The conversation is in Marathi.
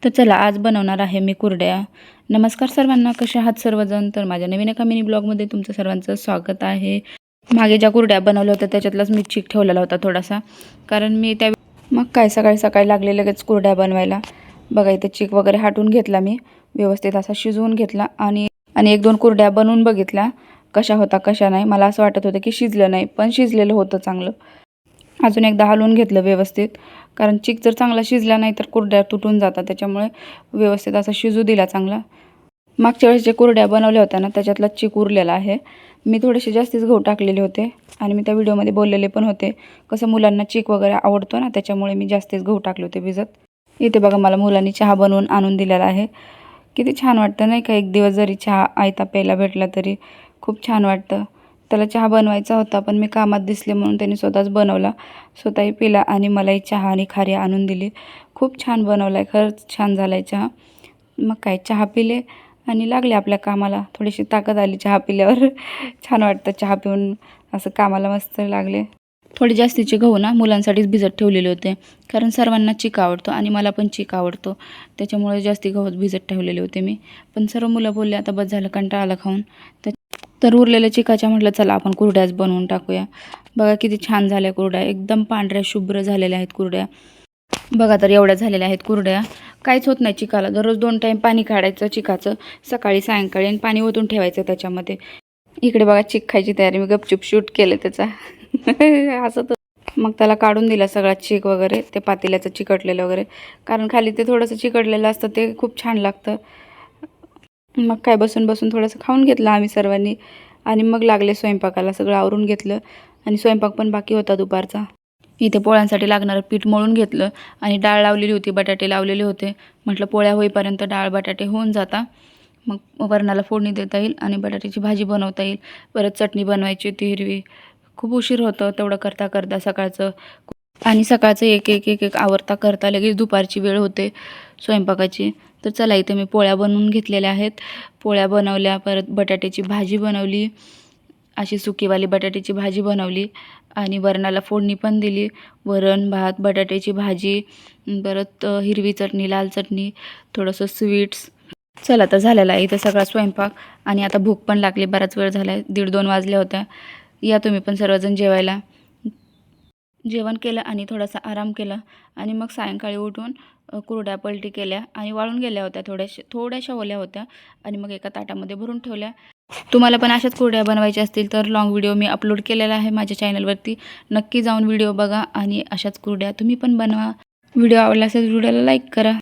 तर चला आज बनवणार आहे मी कुरड्या। नमस्कार सर्वांना, कसे आहात सर्वजण? तर माझ्या नवीन एका मिनी ब्लॉगमध्ये तुमचं सर्वांचं स्वागत आहे। मागे ज्या कुरड्या बनवल्या होत्या त्याच्यातलाच मी चीक ठेवलेला होता थोडासा, कारण मी त्या मग काय सकाळी सकाळी लागले लगेच कुरड्या बनवायला। बघा इथे चीक वगैरे हटून घेतला मी, व्यवस्थित असा शिजवून घेतला आणि एक दोन कुरड्या बनवून बघितल्या कशा होता कशा नाही। मला असं वाटत होतं की शिजलं नाही, पण शिजलेलं होतं चांगलं। अजून एकदा हलवून घेतलं व्यवस्थित, कारण चीक जर चांगला शिजला नाही तर कुरड्या तुटून जातात, त्याच्यामुळे व्यवस्थित असा शिजू दिला चांगला। मागच्या वेळेस जे कुरड्या बनवल्या होत्या ना त्याच्यातला चीक उरलेला आहे। मी थोडेसे जास्तीच गहू टाकलेले होते आणि मी त्या व्हिडिओमध्ये बोललेले पण होते कसं मुलांना चीक वगैरे आवडतो ना, त्याच्यामुळे मी जास्तीच गहू टाकले होते भिजत। इथे बघा मला मुलांनी चहा बनवून आणून दिलेला आहे। किती छान वाटतं नाही का, एक दिवस जरी चहा आयता प्यायला भेटला तरी खूप छान वाटतं। त्याला चहा बनवायचा होता पण मी कामात दिसले म्हणून त्यांनी स्वतःच बनवला, स्वतःही पिला आणि मलाही चहा आणि खारी आणून दिली। खूप छान बनवला आहे, खरंच छान झाला आहे चहा। मग काय चहा पिले आणि लागले आपल्या कामाला, थोडीशी ताकद आली चहा पिल्यावर छान वाटतं चहा पिऊन असं कामाला मस्त लागले। थोडी जास्तीचे गहू ना मुलांसाठीच भिजत ठेवलेले होते, कारण सर्वांना चीक आवडतो आणि मला पण चीक आवडतो, त्याच्यामुळे जास्ती गहू भिजत ठेवलेले होते मी। पण सर्व मुलं बोलले आता बस झालं, कंटाळा आला खाऊन, तर उरलेल्या चिकाच्या म्हटलं चला आपण कुरड्याच बनवून टाकूया। बघा किती छान झाल्या कुरड्या, एकदम पांढऱ्या शुभ्र झालेल्या आहेत कुरड्या। बघा तर एवढ्या झालेल्या आहेत कुरड्या, काहीच होत नाही चिकाला। दररोज 2 टाइम पाणी काढायचं चिकाचं, सकाळी सायंकाळी, आणि पाणी ओतून ठेवायचं त्याच्यामध्ये। इकडे बघा चीक खायची तयारी, मी गपचूप शूट केलं त्याचा असं तर मग त्याला काढून दिला सगळा चीक वगैरे, ते पातेल्याचं चिकटलेलं वगैरे, कारण खाली ते थोडंसं चिकटलेलं असतं ते खूप छान लागतं। मग काय बसून बसून थोडंसं खाऊन घेतलं आम्ही सर्वांनी आणि मग लागले स्वयंपाकाला। सगळं आवरून घेतलं आणि स्वयंपाक पण बाकी होता दुपारचा। इथे पोळ्यांसाठी लागणारं पीठ मळून घेतलं आणि डाळ लावलेली होती, बटाटे लावलेले होते। म्हटलं पोळ्या होईपर्यंत डाळ बटाटे होऊन जाता, मग वरणाला फोडणी देता येईल आणि बटाट्याची भाजी बनवता येईल। परत चटणी बनवायची होती हिरवी, खूप उशीर होतं तेवढं करता करता सकाळचं, आणि सकाळचं एक एक एक एक आवरता करता लगेच दुपारची वेळ होते स्वयंपाकाची। तर चला इथे मी पोळ्या बनवून घेतलेल्या आहेत, पोळ्या बनवल्या, परत बटाट्याची भाजी बनवली, अशी सुकीवाली बटाट्याची भाजी बनवली आणि वरणाला फोडणी पण दिली। वरण भात बटाट्याची भाजी, परत हिरवी चटणी, लाल चटणी, थोडंसं स्वीट्स। चला तर झालेला आहे इथं सगळा स्वयंपाक, आणि आता भूक पण लागली, बराच वेळ झाला आहे, 1:30-2 वाजल्या होत्या। या तुम्ही पण सर्वजण जेवायला। जेवण केलं आणि थोडासा आराम केला आणि मग सायंकाळी उठून कुरड्या पलटी केल्या आणि वाळून गेल्या होत्या, थोड्याशा ओल्या होत्या, आणि मग एका ताटामध्ये भरून ठेवल्या। तुम्हाला पण अशाच कुरड्या बनवायच्या असतील तर लॉंग व्हिडिओ मी अपलोड केलेला आहे माझ्या चॅनलवरती, नक्की जाऊन व्हिडिओ बघा आणि अशाच कुरड्या तुम्ही पण बनवा। व्हिडिओ आवडला असेल व्हिडिओला लाईक करा।